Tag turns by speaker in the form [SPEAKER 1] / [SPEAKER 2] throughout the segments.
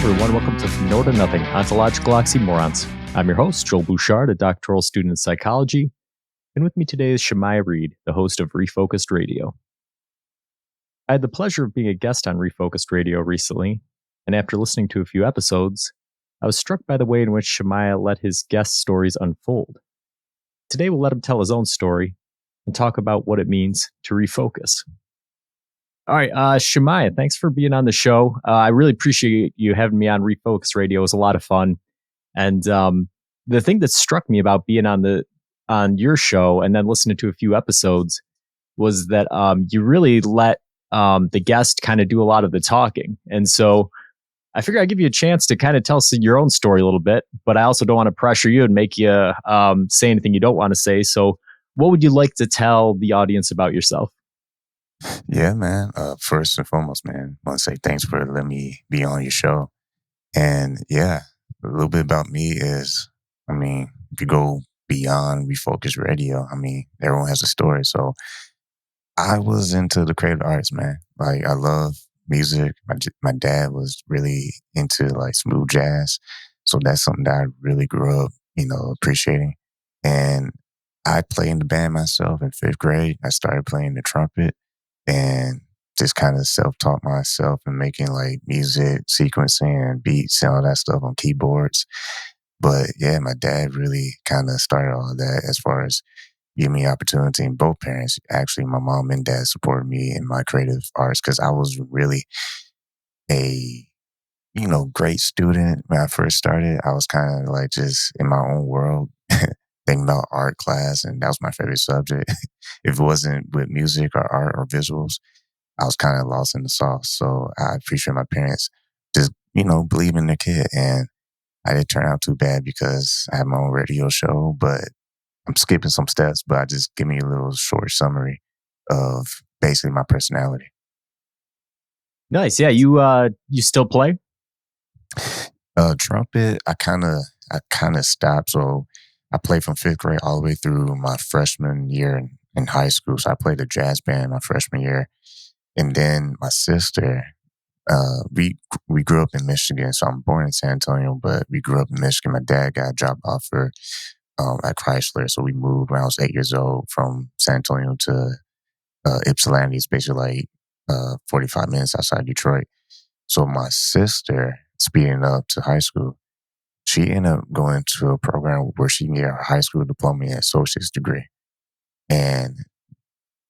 [SPEAKER 1] everyone. Welcome to From No to Nothing, Ontological Oxymorons. I'm your host, Joel Bouchard, a doctoral student in psychology. And with me today is Shemaiah Reed, the host of Refocused Radio. I had the pleasure of being a guest on Refocused Radio recently, and after listening to a few episodes, I was struck by the way in which Shemaiah let his guest stories unfold. Today we'll let him tell his own story and talk about what it means to refocus. All right, Shemaiah, thanks for being on the show. I really appreciate you having me on Refocus Radio. It was a lot of fun. And the thing that struck me about being on your show and then listening to a few episodes was that you really let the guest kind of do a lot of the talking. And so I figured I'd give you a chance to kind of tell us your own story a little bit, but I also don't want to pressure you and make you say anything you don't want to say. So what would you like to tell the audience about yourself?
[SPEAKER 2] Yeah, man. First and foremost, man, I want to say thanks for letting me be on your show. And yeah, a little bit about me is, if you go beyond Refocus Radio, everyone has a story. So I was into the creative arts, man. Like, I love music. My dad was really into like smooth jazz. So that's something that I really grew up, appreciating. And I played in the band myself in 5th grade. I started playing the trumpet and just kind of self-taught myself and making like music, sequencing and beats and all that stuff on keyboards. But yeah, my dad really kind of started all of that as far as giving me opportunity. And both parents, actually, my mom and dad supported me in my creative arts because I was really a, great student when I first started. I was kind of like just in my own world thinking about art class, and that was my favorite subject. If it wasn't with music or art or visuals, I was kind of lost in the sauce. So I appreciate my parents just, believing in their kid. And I didn't turn out too bad because I had my own radio show, but I'm skipping some steps, but I just give me a little short summary of basically my personality.
[SPEAKER 1] Nice. Yeah, you still play?
[SPEAKER 2] Trumpet, I kind of stopped. So I played from 5th grade all the way through my freshman year in high school. So I played a jazz band my freshman year. And then my sister, we grew up in Michigan. So I'm born in San Antonio, but we grew up in Michigan. My dad got a job offer at Chrysler. So we moved when I was 8 years old from San Antonio to Ypsilanti. It's basically like 45 minutes outside Detroit. So my sister, speeding up to high school, she ended up going to a program where she can get her high school diploma and associate's degree. And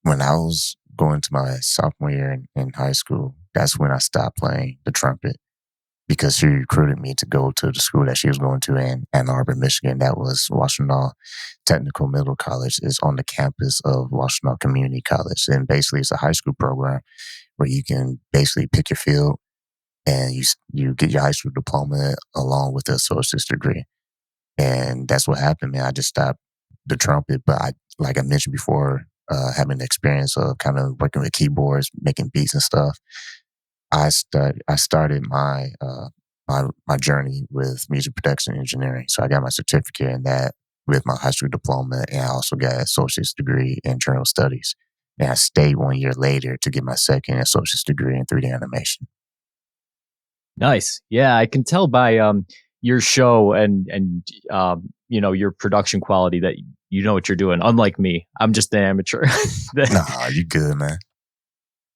[SPEAKER 2] when I was going to my sophomore year in high school, that's when I stopped playing the trumpet because she recruited me to go to the school that she was going to in Ann Arbor, Michigan. That was Washtenaw Technical Middle College. It's on the campus of Washtenaw Community College. And basically it's a high school program where you can basically pick your field and you get your high school diploma along with the associate's degree. And that's what happened, man. I just stopped the trumpet, but like I mentioned before, having the experience of kind of working with keyboards, making beats and stuff, I started my journey with music production engineering. So I got my certificate in that with my high school diploma, and I also got an associate's degree in journal studies. And I stayed 1 year later to get my second associate's degree in 3D animation.
[SPEAKER 1] Nice. Yeah, I can tell by your show and your production quality that you know what you're doing. Unlike me, I'm just an amateur.
[SPEAKER 2] Nah, you good, man.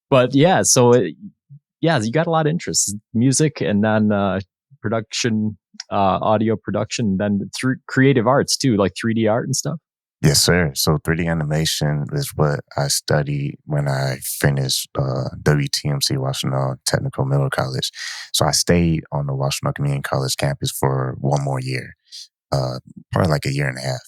[SPEAKER 1] But yeah, you got a lot of interest, music, and then production, audio production, and then through creative arts too, like 3D art and stuff.
[SPEAKER 2] Yes, sir. So 3D animation is what I studied when I finished WTMC, Washtenaw Technical Middle College. So I stayed on the Washtenaw Community College campus for one more year, probably like a year and a half.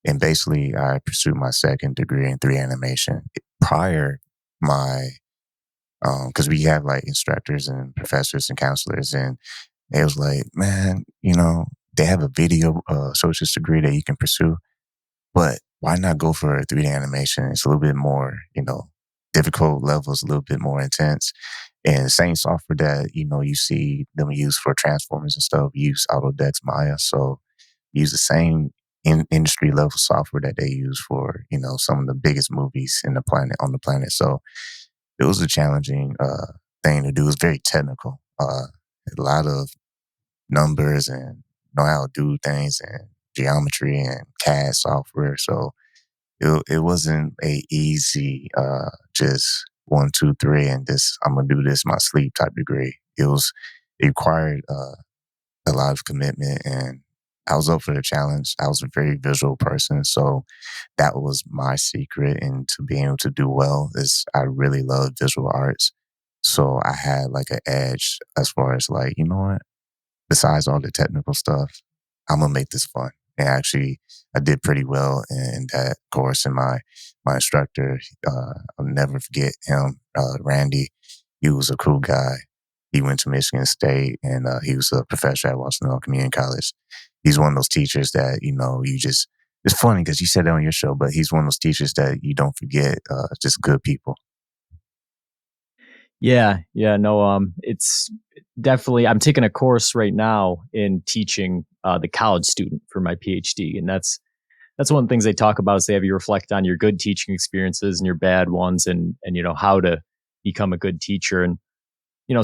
[SPEAKER 2] And basically, I pursued my second degree in 3D animation. Prior, because we have like instructors and professors and counselors, and it was like, man, they have a video associate's degree that you can pursue. But why not go for 3D animation? It's a little bit more, difficult levels, a little bit more intense. And the same software that, you see them use for Transformers and stuff, use Autodesk Maya. So use the same industry level software that they use for, some of the biggest movies on the planet. So it was a challenging thing to do. It was very technical. A lot of numbers and know how to do things and geometry and CAD software. So it wasn't a easy just 1, 2, 3 and this I'm gonna do this in my sleep type degree. It required a lot of commitment and I was up for the challenge. I was a very visual person, so that was my secret into being able to do well is I really love visual arts. So I had like an edge as far as like, you know what? Besides all the technical stuff, I'm gonna make this fun. And actually, I did pretty well in that course. And my instructor, I'll never forget him, Randy. He was a cool guy. He went to Michigan State, and he was a professor at Washington Community College. He's one of those teachers that you just. It's funny because you said it on your show, but he's one of those teachers that you don't forget. Just good people.
[SPEAKER 1] Yeah, yeah, no, it's definitely. I'm taking a course right now in teaching the college student for my PhD, and that's one of the things they talk about is they have you reflect on your good teaching experiences and your bad ones, and how to become a good teacher. And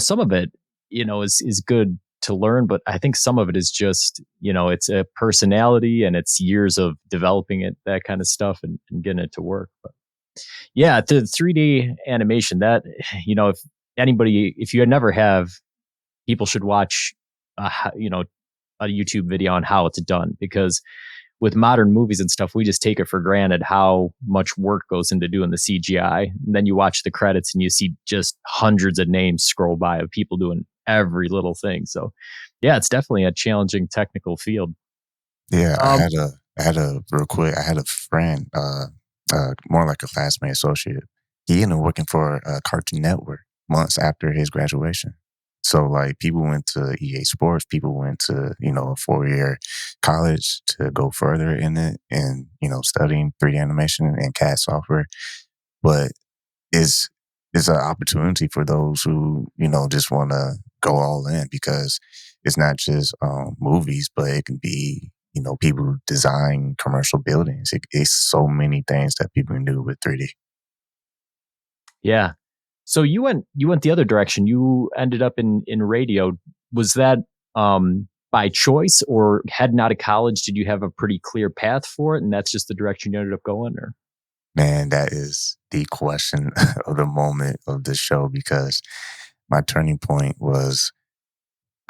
[SPEAKER 1] some of it, is good to learn, but I think some of it is just it's a personality and it's years of developing it, that kind of stuff, and getting it to work. But yeah, the 3D animation that if you never have, people should watch a YouTube video on how it's done, because with modern movies and stuff, we just take it for granted how much work goes into doing the CGI. And then you watch the credits and you see just hundreds of names scroll by of people doing every little thing. So, yeah, it's definitely a challenging technical field.
[SPEAKER 2] Yeah,
[SPEAKER 1] Um,
[SPEAKER 2] I had a real quick. I had a friend, more like a classmate associate. He ended up working for Cartoon Network months after his graduation. So like people went to EA Sports, people went to a 4 year college to go further in it, and studying 3D animation and CAD software. But is is an opportunity for those who just want to go all in because it's not just movies, but it can be people who design commercial buildings. It's so many things that people can do with 3D.
[SPEAKER 1] yeah. So you went the other direction. You ended up in radio. Was that by choice, or heading out of college? Did you have a pretty clear path for it, and that's just the direction you ended up going? Or
[SPEAKER 2] Man, that is the question of the moment of this show because my turning point was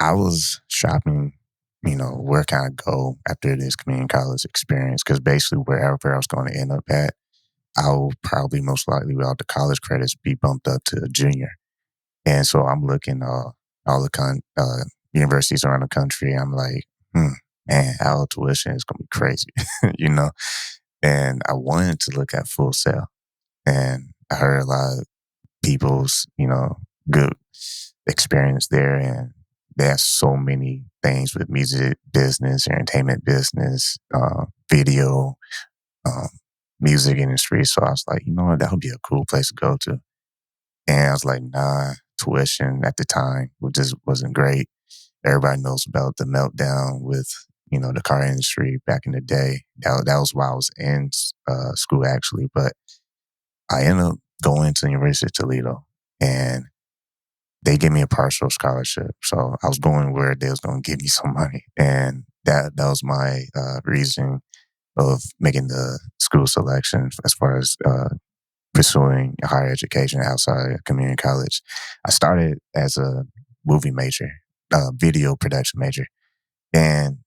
[SPEAKER 2] I was shopping, where can I go after this community college experience? Because basically, wherever I was going to end up at, I'll probably most likely, without the college credits, be bumped up to junior. And so I'm looking all the universities around the country. I'm like, man, our tuition is gonna be crazy, you know. And I wanted to look at Full Sail, and I heard a lot of people's, good experience there, and they have so many things with music business, entertainment business, video, um, music industry. So I was like, you know what, that would be a cool place to go to. And I was like, nah, tuition at the time just wasn't great. Everybody knows about the meltdown with, the car industry back in the day. That was while I was in school, actually. But I ended up going to the University of Toledo and they gave me a partial scholarship. So I was going where they was going to give me some money. And that was my reason of making the school selection as far as pursuing higher education outside of community college. I started as a movie major, video production major. And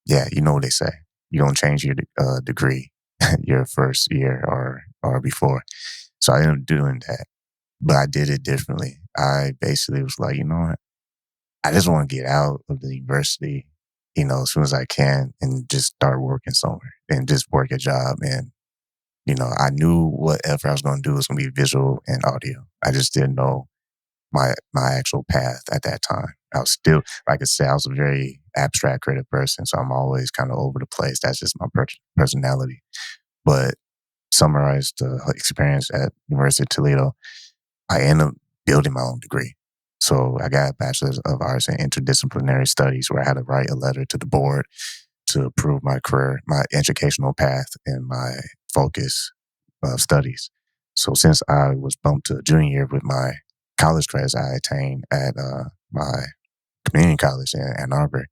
[SPEAKER 2] yeah, you know what they say. You don't change your degree your first year or before. So I ended up doing that. But I did it differently. I basically was like, you know what? I just want to get out of the university, as soon as I can and just start working somewhere and just work a job. And I knew whatever I was going to do was going to be visual and audio. I just didn't know my actual path at that time. I was still, like I said, I was a very abstract creative person, so I'm always kind of over the place. That's just my personality. But summarize the experience at University of Toledo, I ended up building my own degree. So I got a bachelor's of arts in interdisciplinary studies, where I had to write a letter to the board to approve my career, my educational path, and my focus of studies. So since I was bumped to junior year with my college credits I attained at my community college in Ann Arbor.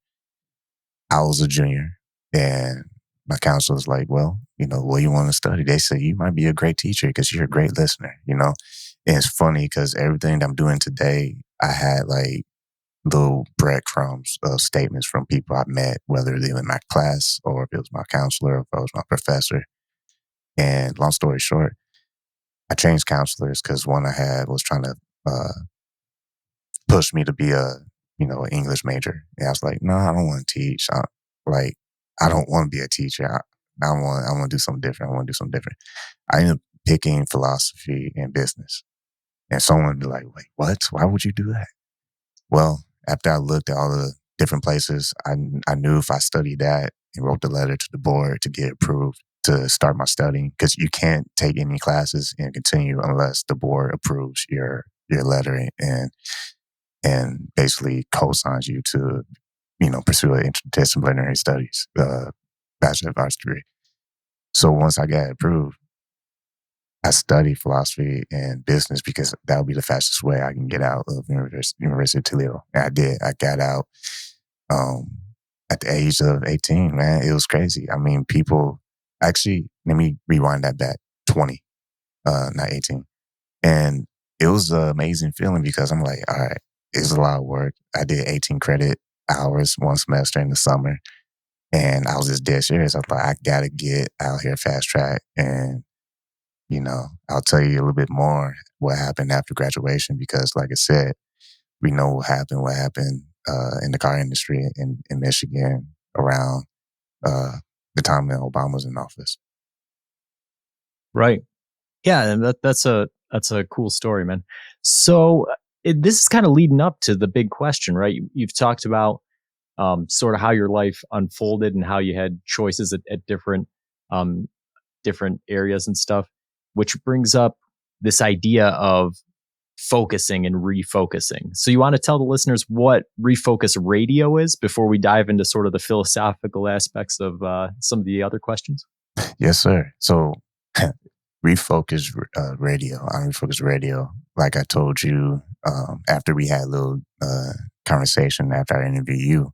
[SPEAKER 2] I was a junior, and my counselor was like, "Well, what you want to study?" They said, "You might be a great teacher because you're a great listener." And it's funny because everything that I'm doing today, I had like little breadcrumbs of statements from people I met, whether they were in my class or if it was my counselor or if it was my professor. And long story short, I changed counselors because one I had was trying to uh, push me to be an English major. And I was like, no, I don't want to teach. Like, I don't want to be a teacher. I want to do something different. I want to do something different. I ended up picking philosophy and business. And someone would be like, wait, what? Why would you do that? Well, after I looked at all the different places, I knew if I studied that and wrote the letter to the board to get approved to start my studying, because you can't take any classes and continue unless the board approves your letter and basically co-signs you to pursue an interdisciplinary studies bachelor of arts degree. So once I got approved, I studied philosophy and business because that would be the fastest way I can get out of University of Toledo. And I did. I got out um, at the age of 18, man. It was crazy. I mean, people actually, let me rewind that back, 20, not 18. And it was an amazing feeling because I'm like, all right, it's a lot of work. I did 18 credit hours one semester in the summer. And I was just dead serious. I thought, I got to get out here fast track. And I'll tell you a little bit more what happened after graduation because, like I said, we know what happened in the car industry in Michigan around the time that Obama was in office.
[SPEAKER 1] Right. Yeah, and that's a cool story, man. So this is kind of leading up to the big question, right? You've talked about sort of how your life unfolded and how you had choices at um, different areas and stuff, which brings up this idea of focusing and refocusing. So you want to tell the listeners what Refocus Radio is before we dive into sort of the philosophical aspects of some of the other questions?
[SPEAKER 2] Yes, sir. So, Refocus Radio, on Refocus Radio, like I told you, after we had a little conversation after I interviewed you,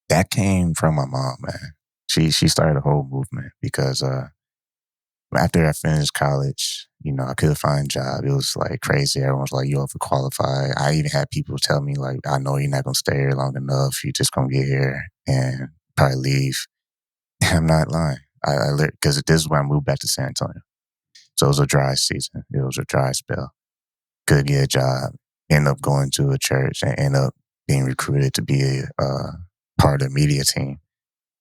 [SPEAKER 2] that came from my mom, man. She started a whole movement because after I finished college, I couldn't find a job. It was like crazy. Everyone was like, you overqualified. I even had people tell me, like, I know you're not going to stay here long enough. You're just going to get here and probably leave. I'm not lying. Because this is when I moved back to San Antonio. So it was a dry season. It was a dry spell. Could get a job, end up going to a church, and end up being recruited to be a part of the media team.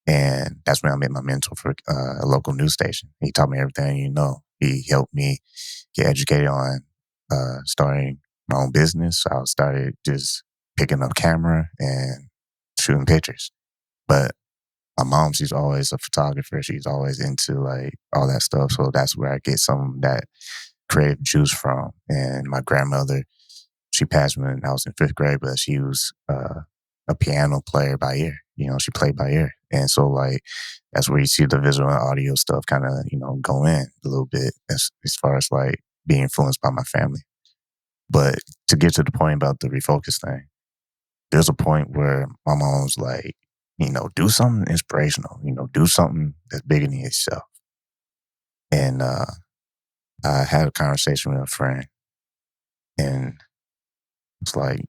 [SPEAKER 2] And that's when I met my mentor for a local news station. He taught me everything He helped me get educated on starting my own business. So I started just picking up camera and shooting pictures. But my mom, she's always a photographer. She's always into like all that stuff. So that's where I get some of that creative juice from. And my grandmother, she passed when I was in fifth grade, but she was a piano player by ear. She played by ear. And so like that's where you see the visual and audio stuff kind of, go in a little bit as far as like being influenced by my family. But to get to the point about the refocus thing, there's a point where my mom was like, do something inspirational, do something that's bigger than yourself. And I had a conversation with a friend and it's like,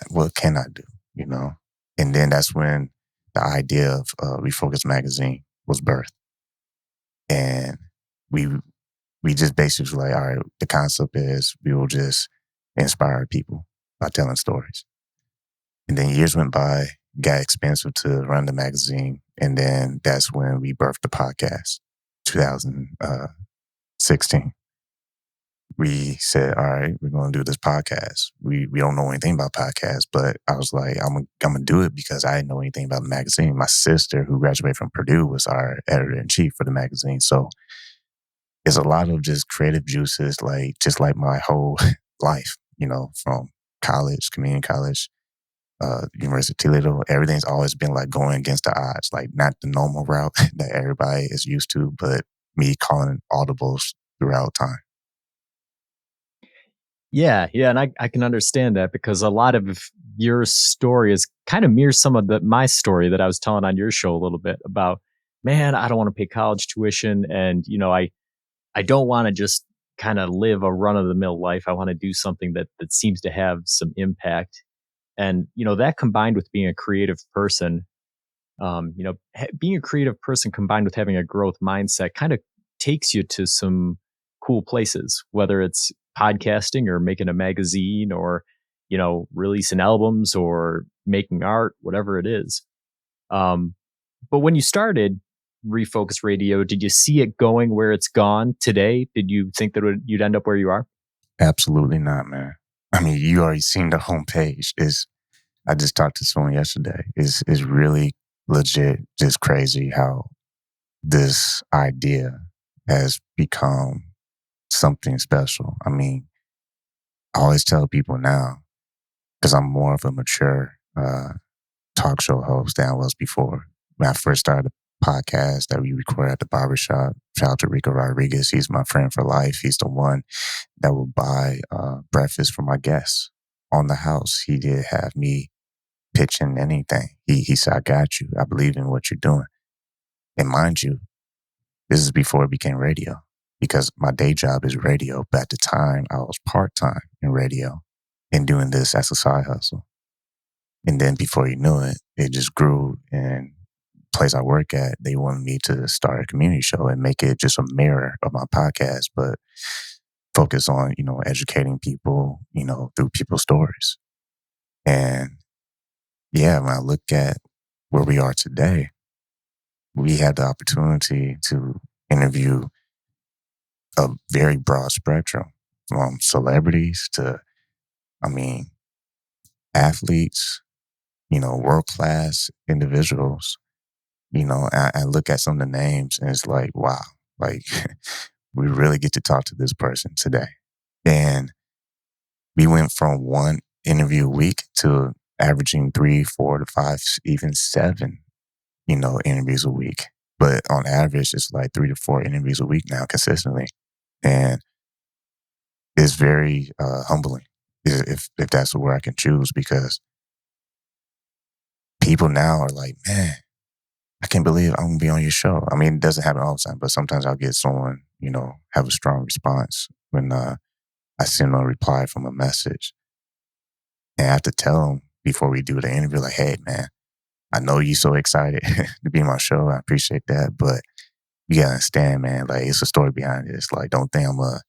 [SPEAKER 2] what can I do, you know? And then that's when the idea of Refocus magazine was birthed. And we we just basically like, all right, the concept is we will just inspire people by telling stories. And then years went by, got expensive to run the magazine. And then that's when we birthed the podcast, 2016. We said, all right, we're going to do this podcast. We don't know anything about podcasts, but I was like, I'm going to do it because I didn't know anything about the magazine. My sister, who graduated from Purdue, was our editor in chief for the magazine. So it's a lot of just creative juices, like just like my whole life, from college, community college, University of Toledo. Everything's always been like going against the odds, like not the normal route that everybody is used to, but me calling audibles throughout time.
[SPEAKER 1] Yeah, and I can understand that because a lot of your story is kind of mirrors some of my story that I was telling on your show a little bit about, man, I don't want to pay college tuition and I don't want to just kind of live a run of the mill life. I want to do something that seems to have some impact. And that combined with being a creative person, being a creative person combined with having a growth mindset kind of takes you to some cool places, whether it's podcasting or making a magazine or, releasing albums or making art, whatever it is. Um, but when you started Refocus Radio, did you see it going where it's gone today? Did you think that you'd end up where you are?
[SPEAKER 2] Absolutely not, man. I mean, you already seen the homepage. Is I just talked to someone yesterday. Is really legit, just crazy how this idea has become something special. I mean, I always tell people now because I'm more of a mature talk show host than I was before. When I first started the podcast that we recorded at the barbershop, shout out to Rico Rodriguez. He's my friend for life. He's the one that will buy breakfast for my guests on the house. He did have me pitching anything. He said, I got you. I believe in what you're doing. And mind you, this is before it became radio because my day job is radio. But at the time, I was part time in radio and doing this as a side hustle. And then before you knew it, it just grew. And place I work at, they wanted me to start a community show and make it just a mirror of my podcast, but focus on, educating people, through people's stories. And yeah, when I look at where we are today, we had the opportunity to interview a very broad spectrum from celebrities to, I mean, athletes, world class individuals. I look at some of the names and it's like, wow, like we really get to talk to this person today. And we went from one interview a week to averaging 3, 4 to 5, even 7, interviews a week. But on average, it's like 3 to 4 interviews a week now consistently. And it's very humbling if that's the word I can choose because people now are like, man, I can't believe I'm gonna be on your show. I mean, it doesn't happen all the time, but sometimes I'll get someone, have a strong response when I send them a reply from a message. And I have to tell them before we do the interview, like, hey, man, I know you're so excited to be on my show. I appreciate that. But you gotta understand, man, like it's a story behind it. It's like, don't think I'm a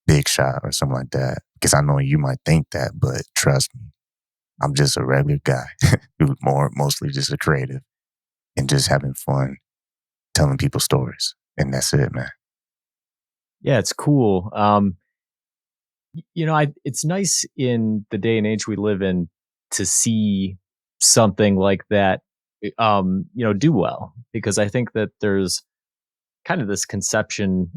[SPEAKER 2] big shot or something like that. Because I know you might think that, but trust me, I'm just a regular guy who's mostly just a creative and just having fun telling people stories. And that's it, man.
[SPEAKER 1] Yeah, it's cool. It's nice in the day and age we live in to see something like that, do well because I think that there's kind of this conception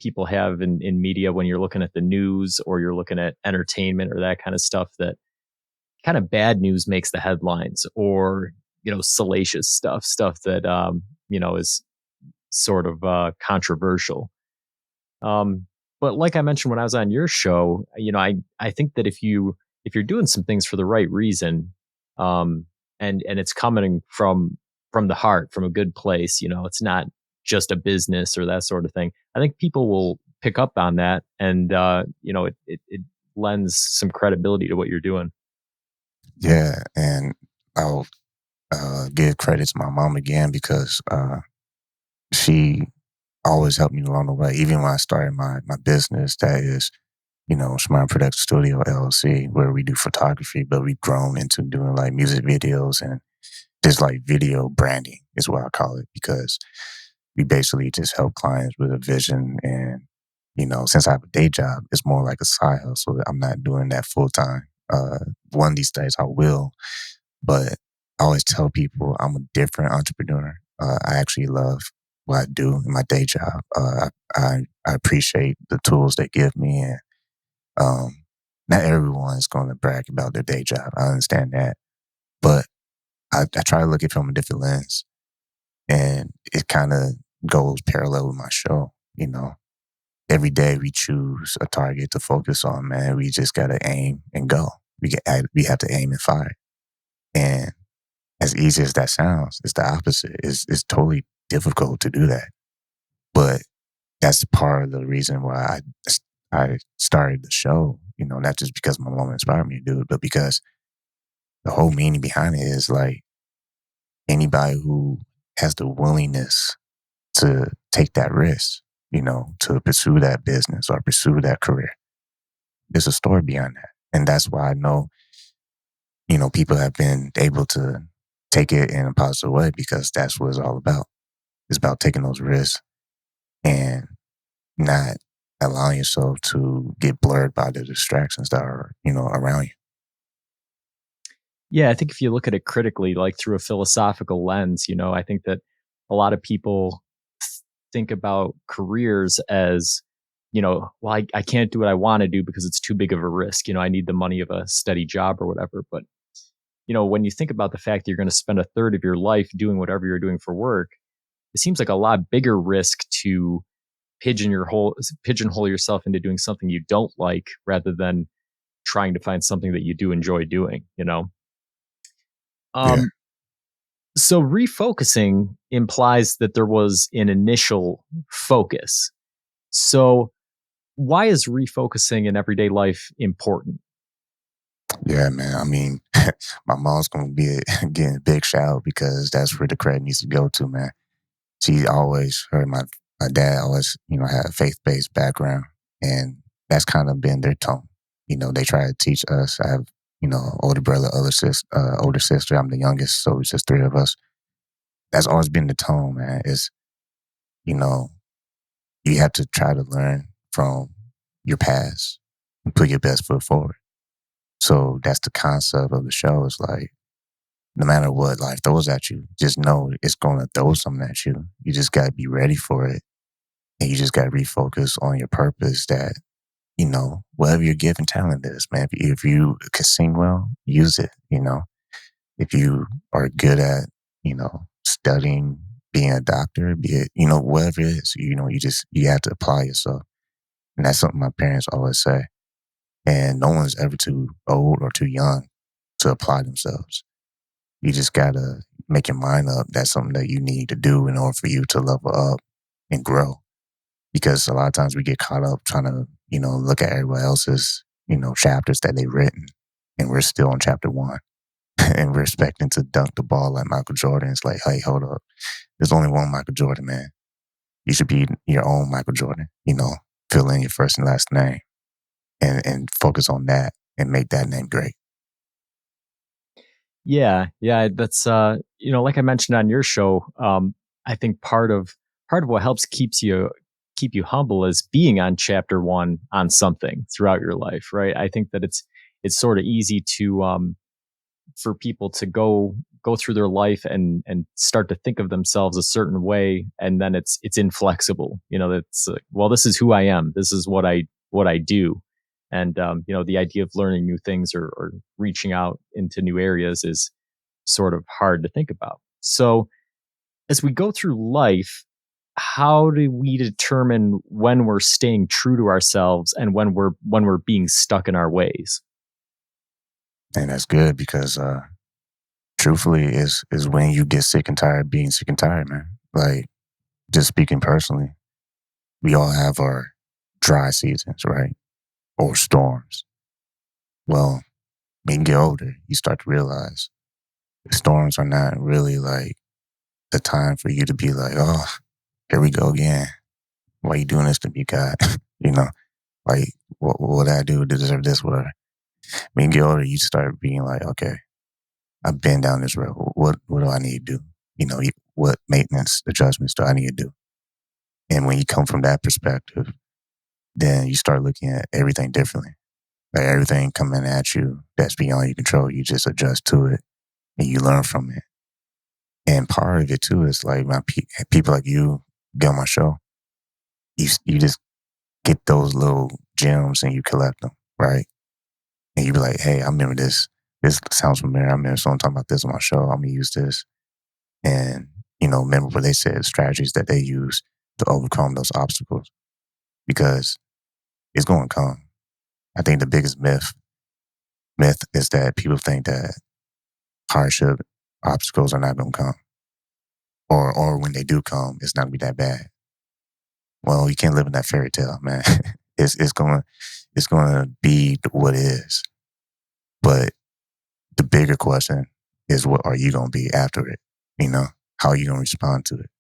[SPEAKER 1] people have in media when you're looking at the news or you're looking at entertainment or that kind of stuff that kind of bad news makes the headlines or salacious stuff that is sort of controversial. um but like I mentioned when I was on your show, I think that if you're doing some things for the right reason, um and it's coming from the heart, from a good place, it's not just a business or that sort of thing, I think people will pick up on that, and it lends some credibility to what you're doing.
[SPEAKER 2] Yeah. And I'll give credit to my mom again because she always helped me along the way. Even when I started my business, that is, Shemaiah Production Studio LLC, where we do photography, but we've grown into doing like music videos and just like video branding is what I call it because we basically just help clients with a vision. And, since I have a day job, it's more like a side hustle. I'm not doing that full time. One of these days I will, but I always tell people I'm a different entrepreneur. I actually love what I do in my day job. I appreciate the tools they give me, and not everyone is going to brag about their day job. I understand that, but I try to look at it from a different lens, and it kind of goes parallel with my show. every day we choose a target to focus on, man. We just gotta aim and go. We have to aim and fire. And as easy as that sounds, it's the opposite. It's totally difficult to do that. But that's part of the reason why I started the show, not just because my mom inspired me to do it, but because the whole meaning behind it is like anybody who has the willingness to take that risk, to pursue that business or pursue that career. There's a story behind that. And that's why I know, people have been able to take it in a positive way because that's what it's all about. It's about taking those risks and not allowing yourself to get blurred by the distractions that are, around you.
[SPEAKER 1] Yeah, I think if you look at it critically, like through a philosophical lens, I think that a lot of people think about careers as, well, I can't do what I want to do because it's too big of a risk. I need the money of a steady job or whatever. But, when you think about the fact that you're going to spend a third of your life doing whatever you're doing for work, it seems like a lot bigger risk to pigeonhole yourself into doing something you don't like rather than trying to find something that you do enjoy doing.
[SPEAKER 2] Yeah.
[SPEAKER 1] Um, so refocusing implies that there was an initial focus. So why is refocusing in everyday life important?
[SPEAKER 2] Yeah, man. I mean, my mom's gonna be getting a big shout out because that's where the credit needs to go to, man. She always heard my dad always, had a faith based background, and that's kind of been their tone. They try to teach us. I have, older brother, older sister. I'm the youngest, so it's just three of us. That's always been the tone, man. Is you know, you have to try to learn from your past and put your best foot forward. So that's the concept of the show. Is like no matter what life throws at you, just know it's going to throw something at you. You just got to be ready for it. And you just got to refocus on your purpose that, whatever your given talent is, man. If you can sing well, use it, If you are good at, studying, being a doctor, be it, whatever it is, you have to apply yourself. And that's something my parents always say. And no one's ever too old or too young to apply themselves. You just gotta make your mind up. That's something that you need to do in order for you to level up and grow. Because a lot of times we get caught up trying to, look at everyone else's, chapters that they've written. And we're still on chapter one. And we're expecting to dunk the ball like Michael Jordan. It's like, hey, hold up. There's only one Michael Jordan, man. You should be your own Michael Jordan, fill in your first and last name and focus on that and make that name great.
[SPEAKER 1] Yeah, yeah, that's like I mentioned on your show, I think part of what helps keep you humble is being on chapter 1 on something throughout your life, right? I think that it's sort of easy to for people to go through their life and start to think of themselves a certain way, and then it's inflexible. That's well, this is who I am. This is what I do. And the idea of learning new things or reaching out into new areas is sort of hard to think about. So as we go through life, how do we determine when we're staying true to ourselves and when we're being stuck in our ways?
[SPEAKER 2] And that's good because truthfully is when you get sick and tired of being sick and tired, man. Like just speaking personally, we all have our dry seasons, right? Or storms. Well, when you get older, you start to realize the storms are not really like the time for you to be like, oh, here we go again. Why you doing this to me, God? you know, like what did I do to deserve this? Whatever. When you get older, you start being like, okay, I've been down this road. What do I need to do? What maintenance adjustments do I need to do? And when you come from that perspective, then you start looking at everything differently. Like everything coming at you that's beyond your control, you just adjust to it and you learn from it. And part of it too is like people like you get on my show. You just get those little gems and you collect them, right? And you be like, hey, I remember this. This sounds familiar. I remember someone talking about this on my show. I'm gonna use this. And remember what they said, strategies that they use to overcome those obstacles. because it's going to come. I think the biggest myth is that people think that hardship, obstacles are not going to come, or when they do come, it's not going to be that bad. Well, you can't live in that fairy tale, man. It's gonna be what it is. But the bigger question is, what are you gonna be after it? You know, how are you gonna respond to it?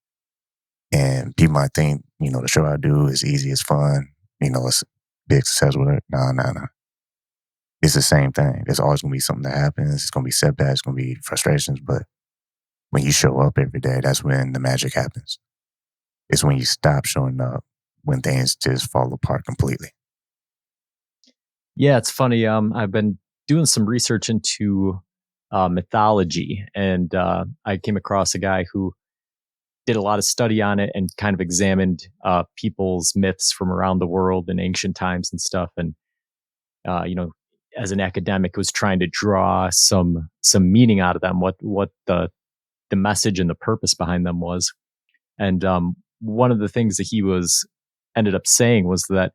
[SPEAKER 2] And people might think, the show I do is easy, it's fun, it's big success with it. No, no, no. It's the same thing. There's always gonna be something that happens. It's gonna be setbacks, it's gonna be frustrations. But when you show up every day, that's when the magic happens. It's when you stop showing up when things just fall apart completely.
[SPEAKER 1] Yeah, it's funny. I've been doing some research into mythology, and I came across a guy who did a lot of study on it and kind of examined people's myths from around the world in ancient times and stuff. And uh, you know, as an academic, was trying to draw some meaning out of them, what the message and the purpose behind them was. And one of the things that he was ended up saying was that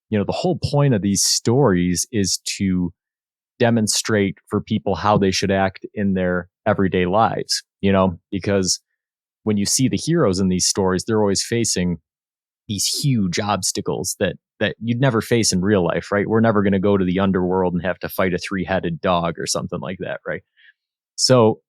[SPEAKER 1] the whole point of these stories is to demonstrate for people how they should act in their everyday lives, because when you see the heroes in these stories, they're always facing these huge obstacles that you'd never face in real life, right? We're never going to go to the underworld and have to fight a three-headed dog or something like that, right? So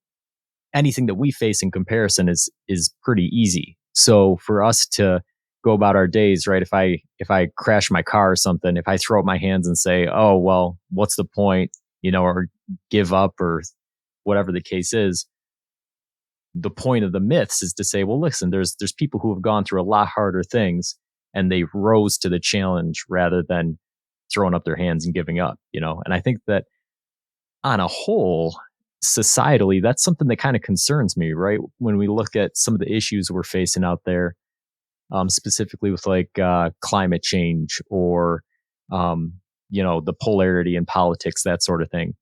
[SPEAKER 1] anything that we face in comparison is pretty easy. So for us to go about our days, right? If I crash my car or something, if I throw up my hands and say, "Oh, well, what's the point?" or give up or whatever the case is, the point of the myths is to say, well, listen, there's people who have gone through a lot harder things and they rose to the challenge rather than throwing up their hands and giving up, And I think that on a whole, societally, that's something that kind of concerns me, right? When we look at some of the issues we're facing out there, specifically with like climate change or, um, the polarity in politics, that sort of thing.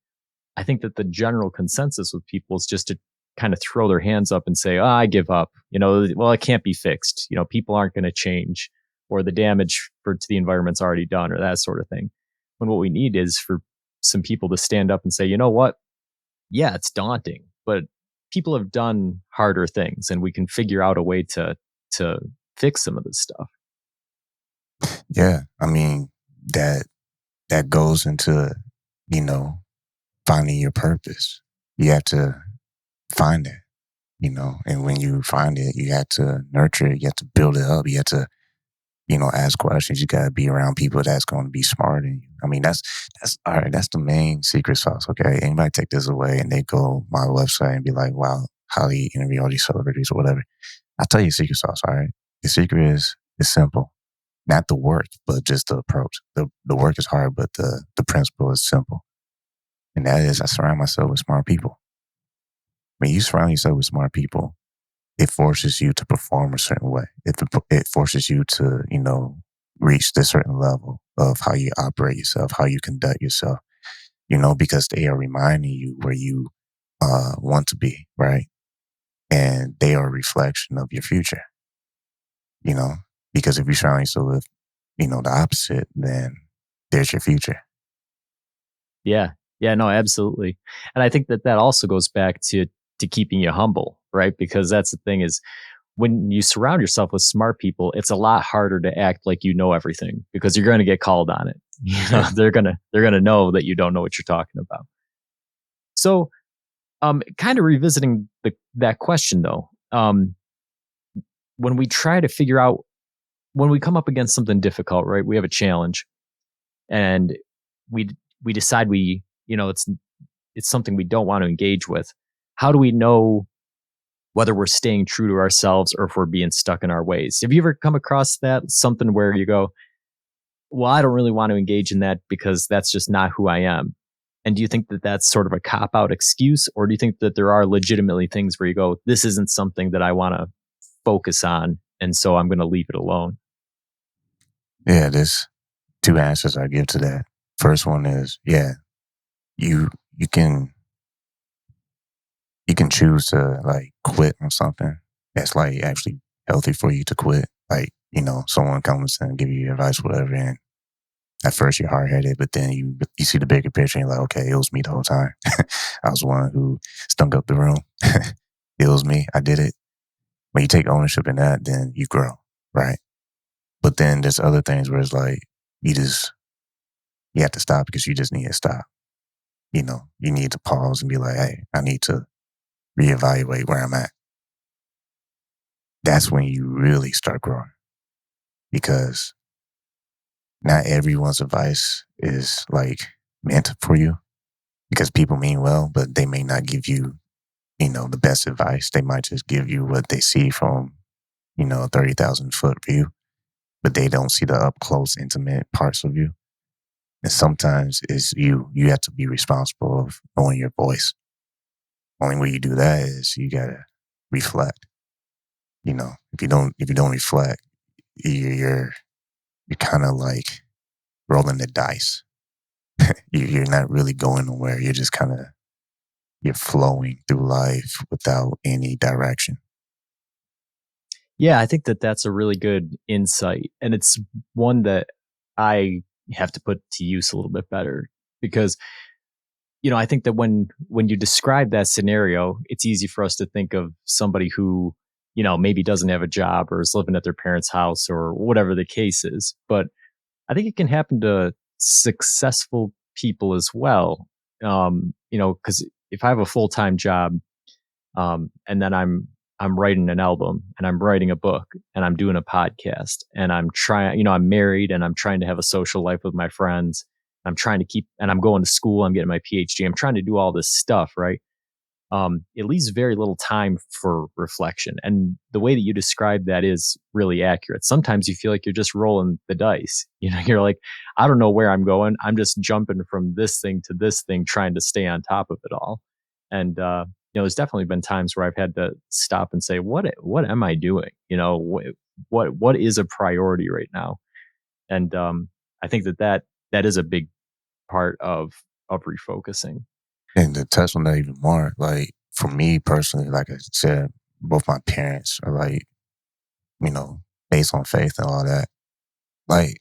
[SPEAKER 1] I think that the general consensus with people is just to kind of throw their hands up and say, "Oh, I give up." Well, it can't be fixed. People aren't going to change, or the damage to the environment's already done, or that sort of thing. When what we need is for some people to stand up and say, "You know what? Yeah, it's daunting, but people have done harder things, and we can figure out a way to fix some of this stuff."
[SPEAKER 2] Yeah, I mean that that goes into you know finding your purpose. You have to find it, and when you find it, you have to nurture it. You have to build it up. You have to ask questions. You got to be around people that's going to be smarter than you. I mean, that's all right. That's the main secret sauce. Okay, anybody take this away and they go my website and be like, "Wow, how do you interview all these celebrities or whatever?" I'll tell you the secret sauce. All right, the secret is simple. Not the work, but just the approach. The work is hard, but the principle is simple. And that is, I surround myself with smart people. When you surround yourself with smart people, it forces you to perform a certain way. It forces you to, reach this certain level of how you operate yourself, how you conduct yourself, because they are reminding you where you want to be, right? And they are a reflection of your future, you know, because if you surround yourself with, the opposite, then there's your future.
[SPEAKER 1] Yeah. Yeah, no, absolutely. And I think that that also goes back to keeping you humble, right? Because that's the thing is when you surround yourself with smart people, it's a lot harder to act like you know everything because you're going to get called on it.
[SPEAKER 2] Yeah.
[SPEAKER 1] They're going to know that you don't know what you're talking about. So, kind of revisiting that question though. When we try to figure out when we come up against something difficult, right? We have a challenge and we we decide it's something we don't want to engage with. How do we know whether we're staying true to ourselves or if we're being stuck in our ways? Have you ever come across that something where you go, "Well, I don't really want to engage in that because that's just not who I am." And do you think that that's sort of a cop out excuse, or do you think that there are legitimately things where you go, "This isn't something that I want to focus on, and so I'm going to leave it alone"?
[SPEAKER 2] Yeah, there's two answers I give to that. First one is, yeah, you you can you can choose to like quit on something that's like actually healthy for you to quit. Like Someone comes and give you advice, whatever, and at first you're hard headed, but then you see the bigger picture and you're like, okay, it was me the whole time. I was the one who stunk up the room. It was me. I did it. When you take ownership in that, then you grow, right? But then there's other things where it's like you just you have to stop because you just need to stop. You need to pause and be like, hey, I need to reevaluate where I'm at. That's when you really start growing because not everyone's advice is like meant for you because people mean well, but they may not give you, the best advice. They might just give you what they see from, a 30,000 foot view, but they don't see the up close, intimate parts of you. And sometimes it's you have to be responsible of knowing your voice. Only way you do that is you gotta reflect. If you don't reflect, you're kind of like rolling the dice. You're not really going nowhere. You're just kind of you're flowing through life without any direction.
[SPEAKER 1] Yeah, I think that that's a really good insight, and it's one that I have to put to use a little bit better because I think that when you describe that scenario, it's easy for us to think of somebody who maybe doesn't have a job or is living at their parents' house or whatever the case is. But I think it can happen to successful people as well. Because if I have a full time job, and then I'm writing an album and I'm writing a book and I'm doing a podcast and I'm trying, I'm married and I'm trying to have a social life with my friends. I'm trying to keep, and I'm going to school. I'm getting my PhD. I'm trying to do all this stuff, right? It leaves very little time for reflection. And the way that you describe that is really accurate. Sometimes you feel like you're just rolling the dice. You're like, I don't know where I'm going. I'm just jumping from this thing to this thing, trying to stay on top of it all. And there's definitely been times where I've had to stop and say, what am I doing? What is a priority right now? And I think that is a big part of refocusing.
[SPEAKER 2] And to touch on that even more, like for me personally, like I said, both my parents are like, you know, based on faith and all that. Like,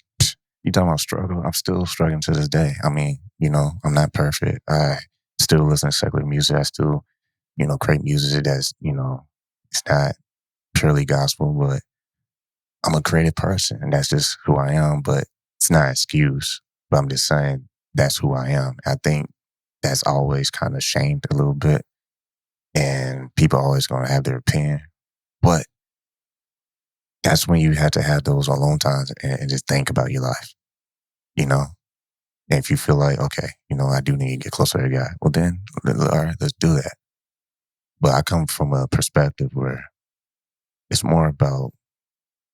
[SPEAKER 2] you talking about struggle? I'm still struggling to this day. I mean, I'm not perfect. I still listen to secular music. I still, create music that's, it's not purely gospel, but I'm a creative person and that's just who I am. But it's not an excuse. But I'm just saying that's who I am. I think that's always kind of shamed a little bit. And people are always going to have their opinion. But that's when you have to have those alone times and just think about your life, you know? And if you feel like, okay, I do need to get closer to God, well, then, all right, let's do that. But I come from a perspective where it's more about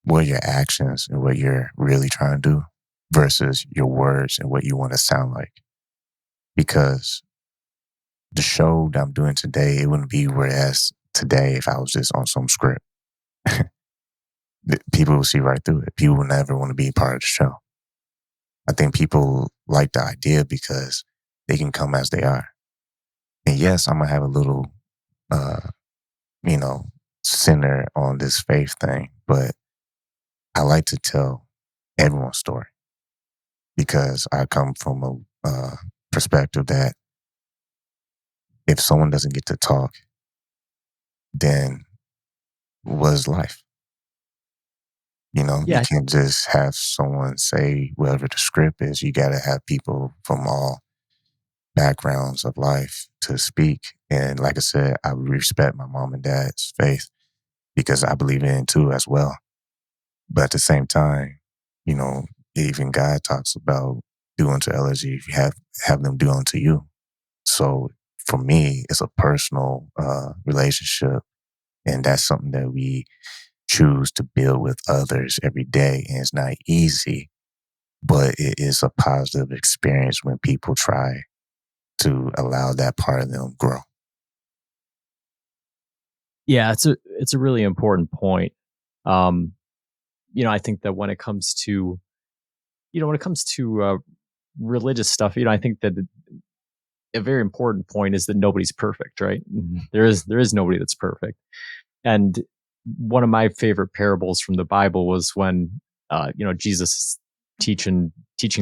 [SPEAKER 2] what your actions and what you're really trying to do versus your words and what you want to sound like. Because the show that I'm doing today, it wouldn't be where it's today if I was just on some script. People will see right through it. People will never want to be a part of the show. I think people like the idea because they can come as they are. And yes, I'm gonna have a little, uh, you know, center on this faith thing, but I like to tell everyone's story because I come from a perspective that if someone doesn't get to talk, then what is life? You
[SPEAKER 1] Yeah,
[SPEAKER 2] can't just have someone say whatever the script is. You got to have people from all backgrounds of life to speak. And like I said, I respect my mom and dad's faith because I believe in it too as well. But at the same time, you know, even God talks about do unto others if you have them do unto you. So for me, it's a personal relationship, and that's something that we choose to build with others every day. And it's not easy, but it is a positive experience when people try to allow that part of them grow.
[SPEAKER 1] yeah, it's a really important point. Um, I think that when it comes to religious stuff, I think that a very important point is that nobody's perfect, right? There is nobody that's perfect, and one of my favorite parables from the Bible was when Jesus is teaching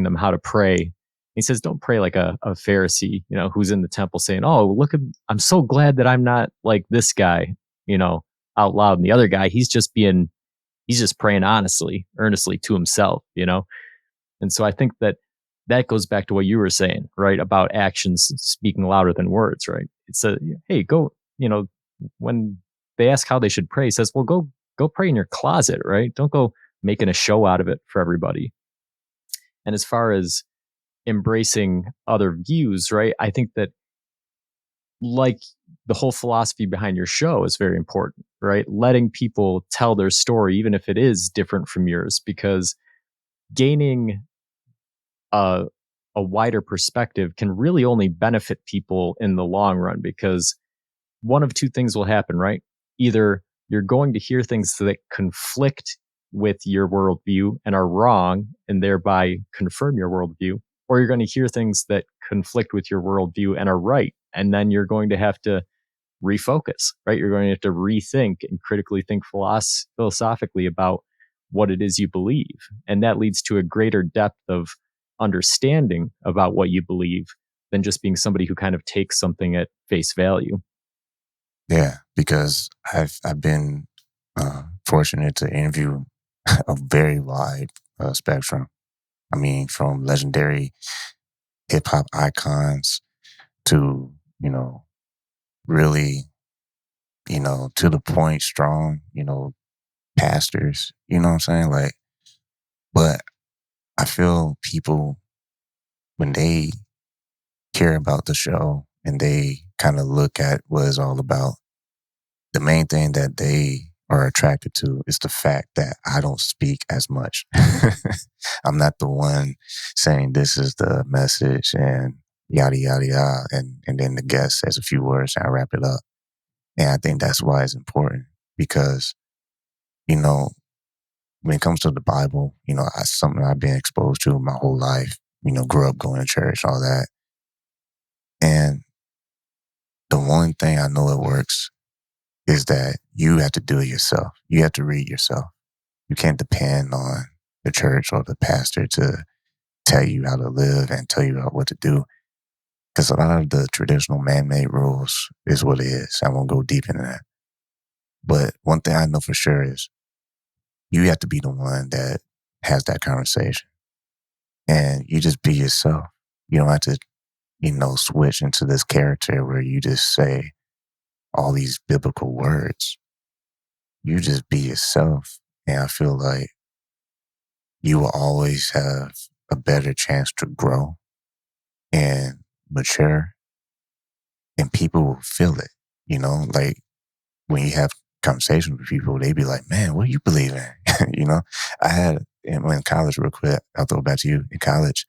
[SPEAKER 1] them how to pray. He says, "Don't pray like a Pharisee, who's in the temple saying, 'Oh, look at I'm so glad that I'm not like this guy,' you know, out loud." And the other guy, he's just praying honestly, earnestly to himself. And so I think that that goes back to what you were saying, right? About actions speaking louder than words, right? It's hey, go, when they ask how they should pray, he says, well, go pray in your closet, right? Don't go making a show out of it for everybody. And as far as embracing other views, right? I think that, like, the whole philosophy behind your show is very important, right? Letting people tell their story, even if it is different from yours, because gaining a a wider perspective can really only benefit people in the long run, because one of two things will happen, right? Either you're going to hear things that conflict with your worldview and are wrong and thereby confirm your worldview, or you're going to hear things that conflict with your worldview and are right. And then you're going to have to refocus, right? You're going to have to rethink and critically think philosophically about what it is you believe. And that leads to a greater depth of understanding about what you believe than just being somebody who kind of takes something at face value.
[SPEAKER 2] Yeah, because I've been fortunate to interview a very wide spectrum. I mean, from legendary hip hop icons to, really, to the point strong, pastors, you know what I'm saying? Like, but I feel people, when they care about the show and they kind of look at what it's all about, the main thing that they are attracted to is the fact that I don't speak as much. I'm not the one saying this is the message and yada yada yada, and then the guest says a few words and I wrap it up. And I think that's why it's important because you know when it comes to the Bible, something I've been exposed to my whole life. Grew up going to church, all that, and the one thing I know it works is that you have to do it yourself. You have to read yourself. You can't depend on the church or the pastor to tell you how to live and tell you what to do. Because a lot of the traditional man-made rules is what it is. I won't go deep into that. But one thing I know for sure is you have to be the one that has that conversation. And you just be yourself. You don't have to, switch into this character where you just say all these biblical words. You just be yourself. And I feel like you will always have a better chance to grow and mature, and people will feel it. Like when you have conversations with people, they be like, man, what do you believe in? I had, in college, real quick, I'll throw it back to you. In college,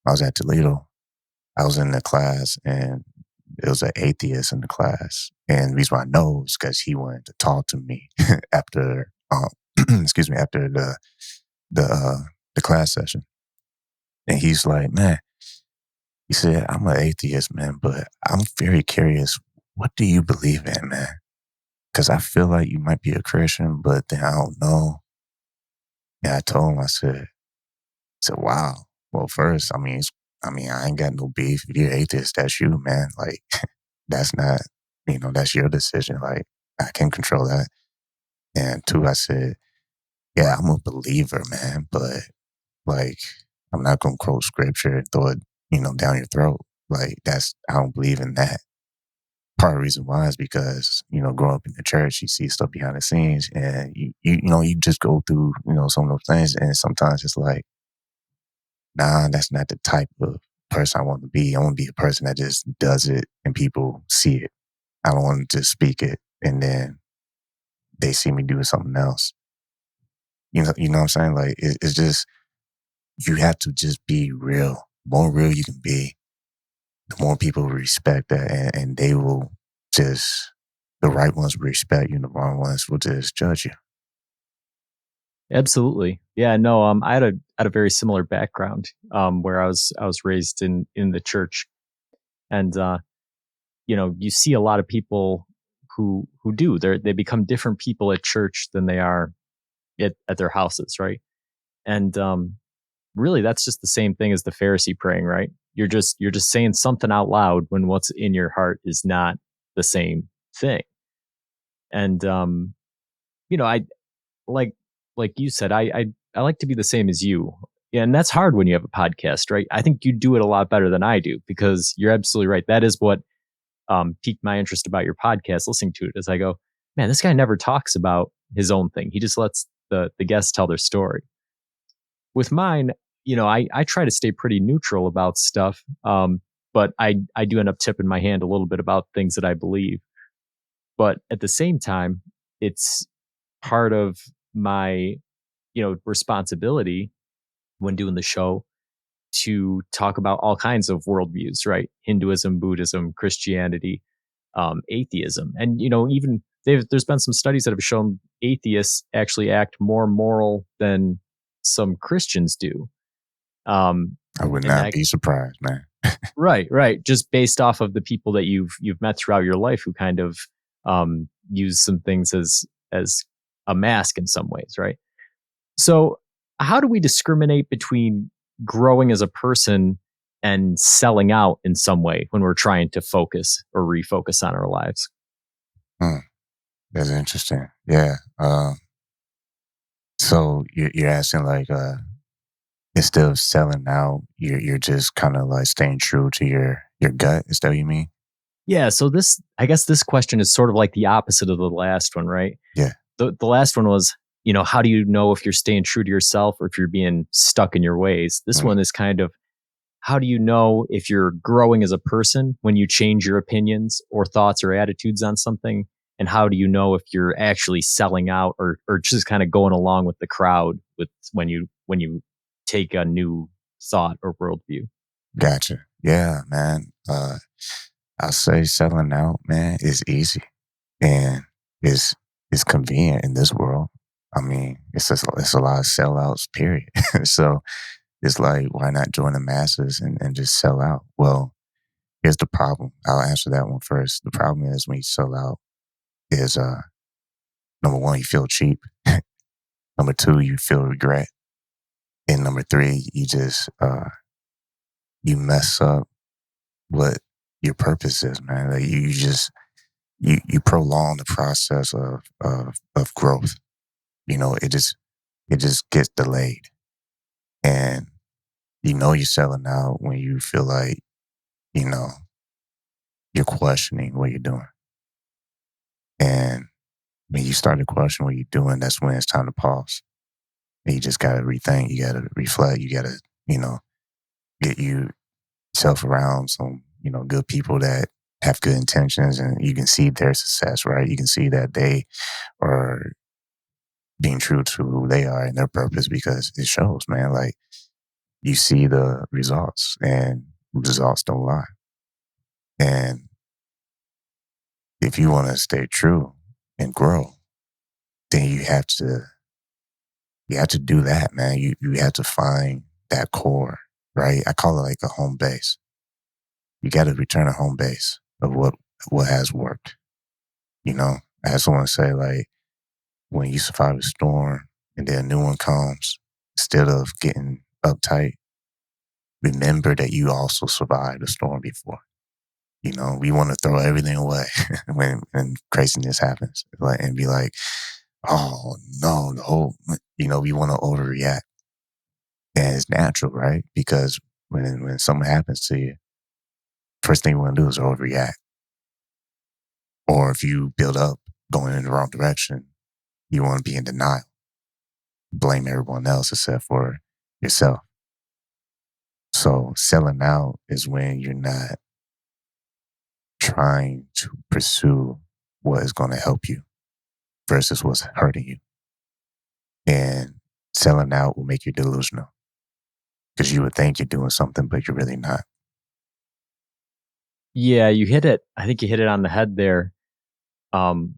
[SPEAKER 2] I was at Toledo. I was in the class and it was an atheist in the class. And the reason why I know is because he wanted to talk to me after, excuse me, after the class session. And he's like, man, he said, I'm an atheist, man, but I'm very curious. What do you believe in, man? Because I feel like you might be a Christian, but then I don't know. And I told him, I said, wow. Well, first, I ain't got no beef. If you're atheist, that's you, man. Like, that's not, that's your decision. Like, I can't control that. And two, I said, yeah, I'm a believer, man, but like, I'm not going to quote scripture and throw it, down your throat. Like, I don't believe in that. Part of the reason why is because, growing up in the church, you see stuff behind the scenes and you just go through, some of those things. And sometimes it's like, nah, that's not the type of person I want to be. I want to be a person that just does it and people see it. I don't want to just speak it and then they see me doing something else. You know what I'm saying? Like it's just, you have to just be real. The more real you can be, the more people will respect that, and they will just, the right ones will respect you and the wrong ones will just judge you.
[SPEAKER 1] Absolutely. Yeah, no, I had a very similar background, where I was raised in the church. And you see a lot of people who do. They become different people at church than they are at their houses, right? And really, that's just the same thing as the Pharisee praying, right? You're just saying something out loud when what's in your heart is not the same thing. And I like like you said, I like to be the same as you. Yeah, and that's hard when you have a podcast, right? I think you do it a lot better than I do because you're absolutely right. That is what piqued my interest about your podcast. Listening to it as I go, man, this guy never talks about his own thing. He just lets the guests tell their story. With mine, I try to stay pretty neutral about stuff, but I do end up tipping my hand a little bit about things that I believe. But at the same time, it's part of my responsibility when doing the show to talk about all kinds of worldviews, right? Hinduism, Buddhism, Christianity, atheism, and even there's been some studies that have shown atheists actually act more moral than some Christians do.
[SPEAKER 2] I would
[SPEAKER 1] And
[SPEAKER 2] not
[SPEAKER 1] that
[SPEAKER 2] be surprised, man.
[SPEAKER 1] right, just based off of the people that you've met throughout your life who kind of use some things as a mask in some ways, right? So, how do we discriminate between growing as a person and selling out in some way when we're trying to focus or refocus on our lives?
[SPEAKER 2] Hmm, that's interesting. Yeah. So you're asking like, instead of selling out, you're just kind of like staying true to your gut. Is that what you mean?
[SPEAKER 1] Yeah, so I guess this question is sort of like the opposite of the last one, right?
[SPEAKER 2] Yeah.
[SPEAKER 1] The last one was, how do you know if you're staying true to yourself or if you're being stuck in your ways? This
[SPEAKER 2] Mm,
[SPEAKER 1] one is kind of, how do you know if you're growing as a person when you change your opinions or thoughts or attitudes on something? And how do you know if you're actually selling out or just kind of going along with the crowd with when you take a new thought or worldview?
[SPEAKER 2] gotcha. Yeah, man. I'll say selling out, man, is easy and is convenient in this world. I mean, it's a lot of sellouts, period. So it's like, why not join the masses and just sell out? Well, here's the problem. I'll answer that one first. The problem is when you sell out is number one, you feel cheap. Number two, you feel regret. And number three, you just you mess up what your purpose is, man. Like you just you prolong the process of growth. It just gets delayed. And you're selling out when you feel like, you know, you're questioning what you're doing. And when you start to question what you're doing, that's when it's time to pause. And you just gotta rethink, you gotta reflect, you gotta, you know, get yourself around some, good people that have good intentions and you can see their success, right? You can see that they are being true to who they are and their purpose because it shows, man. Like you see the results and results don't lie. And if you want to stay true and grow, then you have to do that, man. You have to find that core, right? I call it like a home base. You got to return a home base of what has worked. I had someone say like, when you survive a storm and then a new one comes, instead of getting uptight, remember that you also survived a storm before. We want to throw everything away when craziness happens, like, and be like, "Oh no, no!" We want to overreact, and it's natural, right? Because when something happens to you, first thing you want to do is overreact. Or if you build up going in the wrong direction, you want to be in denial, blame everyone else except for yourself. So selling out is when you're not trying to pursue what is going to help you versus what's hurting you. And selling out will make you delusional because you would think you're doing something, but you're really not.
[SPEAKER 1] Yeah, you hit it. I think you hit it on the head there. Um,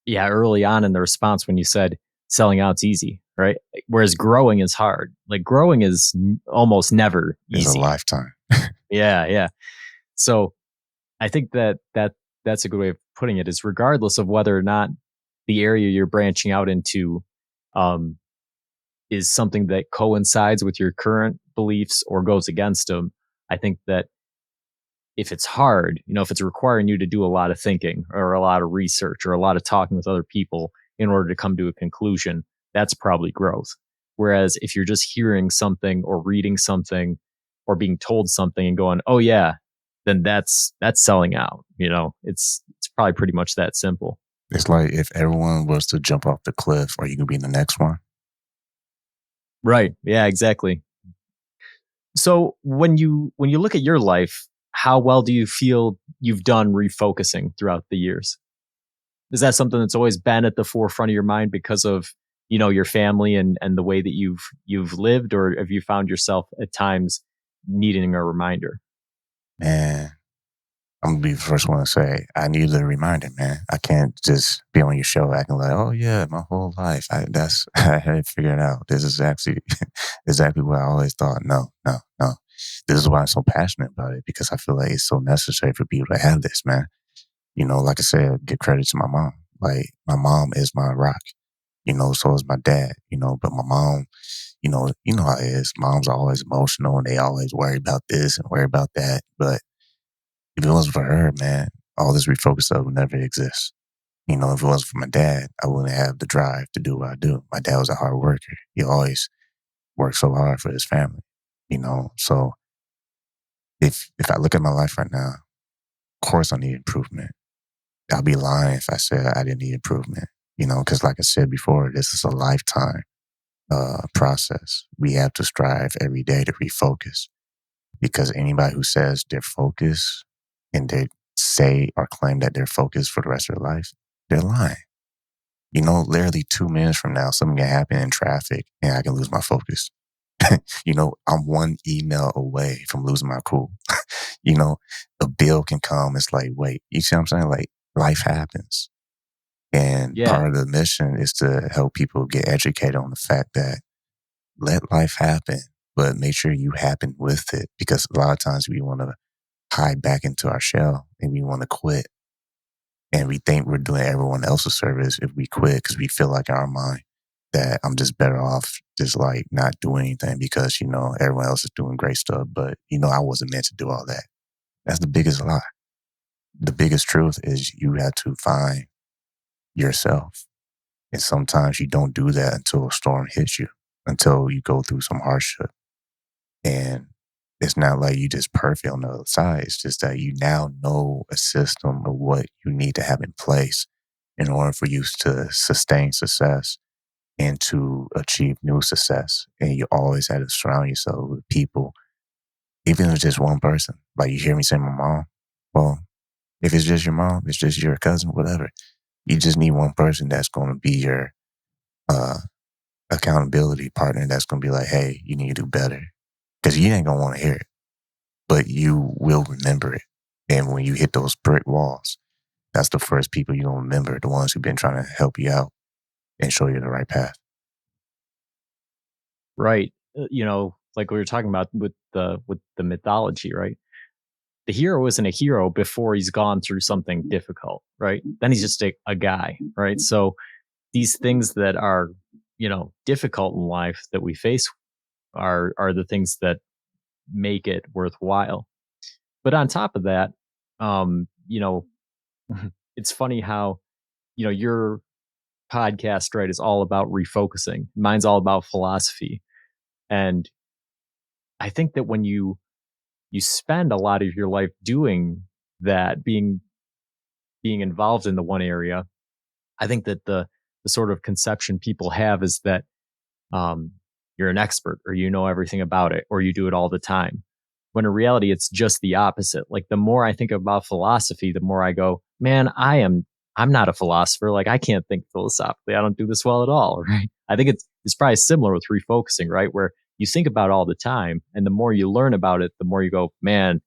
[SPEAKER 1] yeah, early on in the response when you said selling out's easy, right? Whereas growing is hard. Like growing is almost never
[SPEAKER 2] It's a
[SPEAKER 1] easy.
[SPEAKER 2] lifetime.
[SPEAKER 1] Yeah, yeah. So I think that's a good way of putting it is regardless of whether or not the area you're branching out into um, is something that coincides with your current beliefs or goes against them. I think that if it's hard, if it's requiring you to do a lot of thinking or a lot of research or a lot of talking with other people in order to come to a conclusion, that's probably growth. Whereas if you're just hearing something or reading something or being told something and going, "Oh yeah," then that's selling out. It's probably pretty much that simple.
[SPEAKER 2] It's like if everyone was to jump off the cliff, are you gonna be the next one?
[SPEAKER 1] Right. Yeah, exactly. So when you look at your life, how well do you feel you've done refocusing throughout the years? Is that something that's always been at the forefront of your mind because of, your family and the way that you've lived, or have you found yourself at times needing a reminder?
[SPEAKER 2] Man, I'm gonna be the first one to say I need a reminder, man. I can't just be on your show acting like, oh yeah, my whole life. I had it figured out. This is actually exactly what I always thought. No, no, no. This is why I'm so passionate about it because I feel like it's so necessary for people to have this, man. Like I said, give credit to my mom. Like my mom is my rock. So is my dad. But my mom, you know how it is. Moms are always emotional and they always worry about this and worry about that. But if it wasn't for her, man, all this refocus stuff would never exist. If it wasn't for my dad, I wouldn't have the drive to do what I do. My dad was a hard worker. He always worked so hard for his family. So if I look at my life right now, of course I need improvement. I'll be lying if I said I didn't need improvement, because like I said before, this is a lifetime process. We have to strive every day to refocus because anybody who says they're focused and they say or claim that they're focused for the rest of their life, they're lying. Literally 2 minutes from now, something can happen in traffic and I can lose my focus. I'm one email away from losing my cool. you know, a bill can come. It's like, wait, you see what I'm saying? Like life happens. And
[SPEAKER 1] Yeah.
[SPEAKER 2] part of the mission is to help people get educated on the fact that let life happen, but make sure you happen with it. Because a lot of times we want to hide back into our shell and we want to quit. And we think we're doing everyone else a service if we quit because we feel like in our mind that I'm just better off just like not doing anything because, everyone else is doing great stuff. But, I wasn't meant to do all that. That's the biggest lie. The biggest truth is you have to find yourself. And sometimes you don't do that until a storm hits you, until you go through some hardship. And it's not like you just perfect on the other side. It's just that you now know a system of what you need to have in place in order for you to sustain success and to achieve new success. And you always have to surround yourself with people, even if it's just one person. Like you hear me say my mom. Well, if it's just your mom, it's just your cousin, whatever. You just need one person that's going to be your uh, accountability partner that's going to be like, hey, you need to do better. Because you ain't going to want to hear it, but you will remember it. And when you hit those brick walls, that's the first people you're going to remember, the ones who've been trying to help you out and show you the right path.
[SPEAKER 1] Right. Like we were talking about with the mythology, right? The hero isn't a hero before he's gone through something difficult, right? Then he's just a guy, right? So these things that are, difficult in life that we face are the things that make it worthwhile. But on top of that, um, you know, it's funny how, your podcast, right, is all about refocusing. Mine's all about philosophy. And I think that when you spend a lot of your life doing that, being involved in the one area, I think that the sort of conception people have is that um, you're an expert or you know everything about it or you do it all the time. When in reality, it's just the opposite. Like the more I think about philosophy, the more I go, man, I'm not a philosopher. Like I can't think philosophically. I don't do this well at all. Right. I think it's probably similar with refocusing, right? Where you think about it all the time. And the more you learn about it, the more you go, man,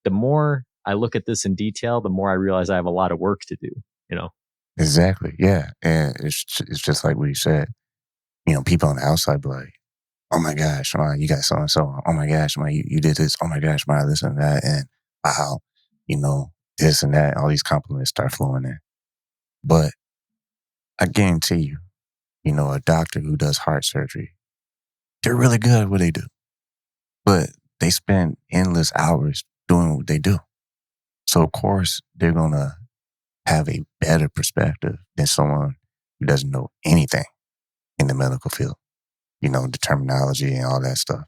[SPEAKER 1] the more I look at this in detail, the more I realize I have a lot of work to do, you know?
[SPEAKER 2] Exactly. Yeah. And it's just like what you said. People on the outside be like, oh my gosh, man, you got so and so. Oh my gosh, man, you did this. Oh my gosh, man, this and that. And wow, you know, this and that, all these compliments start flowing in. But I guarantee you, a doctor who does heart surgery, they're really good at what they do, but they spend endless hours doing what they do. So of course they're gonna have a better perspective than someone who doesn't know anything in the medical field, the terminology and all that stuff.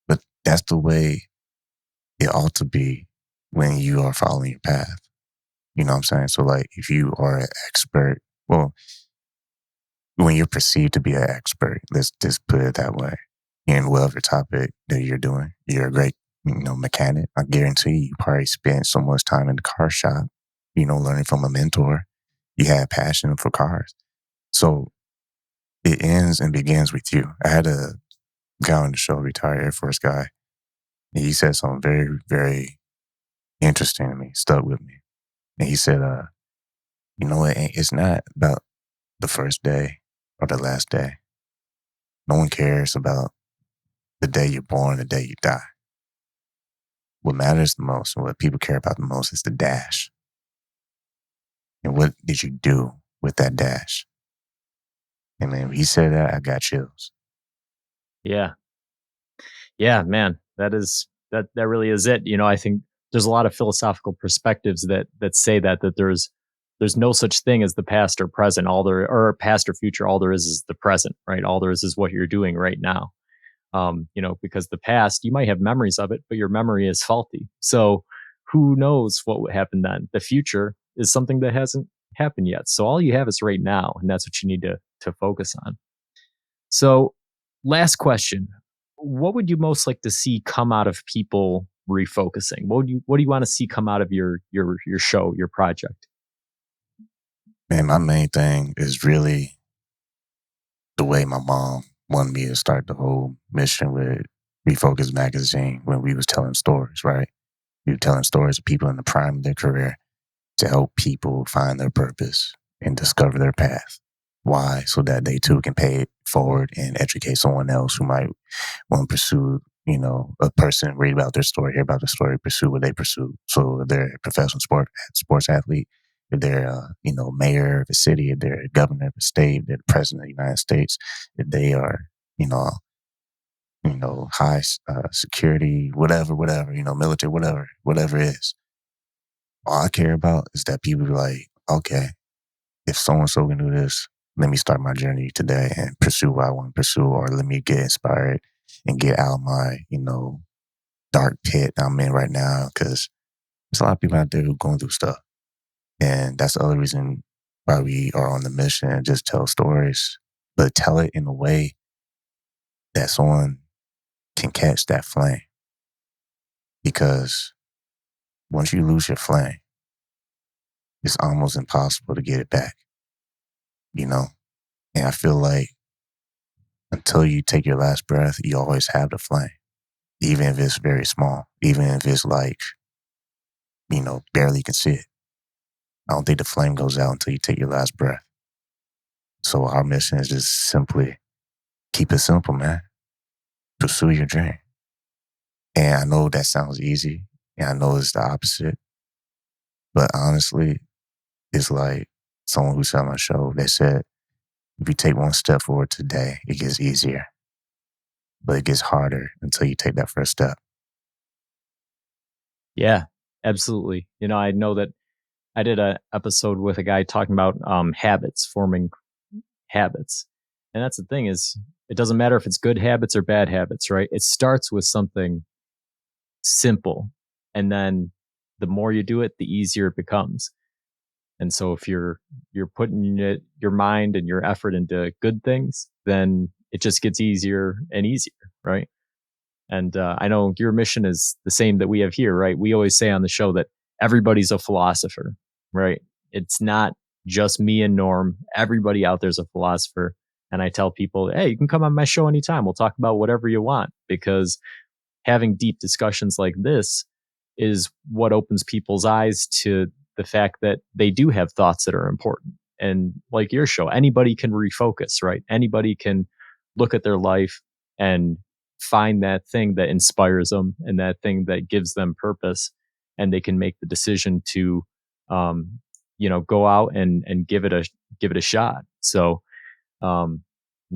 [SPEAKER 2] But that's the way it ought to be when you are following your path. You know what I'm saying? So like if you are an expert, well, when you're perceived to be an expert, let's just put it that way, in whatever topic that you're doing, you're a great, mechanic. I guarantee you probably spent so much time in the car shop, learning from a mentor. You had passion for cars. So it ends and begins with you. I had a guy on the show, retired Air Force guy, and he said something very, very interesting to me, stuck with me. And he said, it's not about the first day or the last day. No one cares about the day you're born, the day you die. What matters the most and what people care about the most is the dash. And what did you do with that dash? And when he said that, I got chills.
[SPEAKER 1] Yeah. Yeah, man. That really is it. I think there's a lot of philosophical perspectives that say that there's no such thing as the past or present. All there or past or future, all there is the present, right? All there is what you're doing right now. Because the past, you might have memories of it, but your memory is faulty. So who knows what would happen then? The future is something that hasn't happened yet. So all you have is right now, and that's what you need to focus on. So, last question. What would you most like to see come out of people refocusing? What do you want to see come out of your show, your project?
[SPEAKER 2] Man, my main thing is really the way my mom wanted me to start the whole mission with Refocus magazine when we was telling stories, right? We were telling stories of people in the prime of their career to help people find their purpose and discover their path. Why? So that they too can pay it forward and educate someone else who might want to pursue, a person, read about their story, hear about their story, pursue what they pursue. So if they're a professional sports athlete, if they're, mayor of a city, if they're a governor of a state, if they're the president of the United States, if they are, you know, high security, whatever, military, whatever it is. All I care about is that people be like, okay, if so and so can do this, let me start my journey today and pursue what I want to pursue, or let me get inspired and get out of my, dark pit I'm in right now. Because there's a lot of people out there who are going through stuff. And that's the other reason why we are on the mission and just tell stories, but tell it in a way that someone can catch that flame. Because once you lose your flame, it's almost impossible to get it back, you know? And I feel like until you take your last breath, you always have the flame, even if it's very small, even if it's like, barely you can see it. I don't think the flame goes out until you take your last breath. So our mission is just simply keep it simple, man. Pursue your dream. And I know that sounds easy, and I know it's the opposite, but honestly, it's like someone who said on my show, they said, if you take one step forward today, it gets easier, but it gets harder until you take that first step.
[SPEAKER 1] Yeah, absolutely. I know that I did a episode with a guy talking about habits, forming habits. And that's the thing is it doesn't matter if it's good habits or bad habits, right? It starts with something simple. And then the more you do it, the easier it becomes. And so if you're putting your mind and your effort into good things, then it just gets easier and easier, right? And I know your mission is the same that we have here, right? We always say on the show that everybody's a philosopher, right? It's not just me and Norm. Everybody out there's a philosopher. And I tell people, hey, you can come on my show anytime. We'll talk about whatever you want because having deep discussions like this is what opens people's eyes to the fact that they do have thoughts that are important. And like your show, anybody can refocus, right? Anybody can look at their life and find that thing that inspires them and that thing that gives them purpose and they can make the decision to, go out and give it a shot. So, um,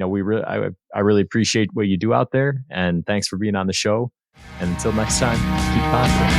[SPEAKER 1] I really appreciate what you do out there, and thanks for being on the show. And until next time, keep positive.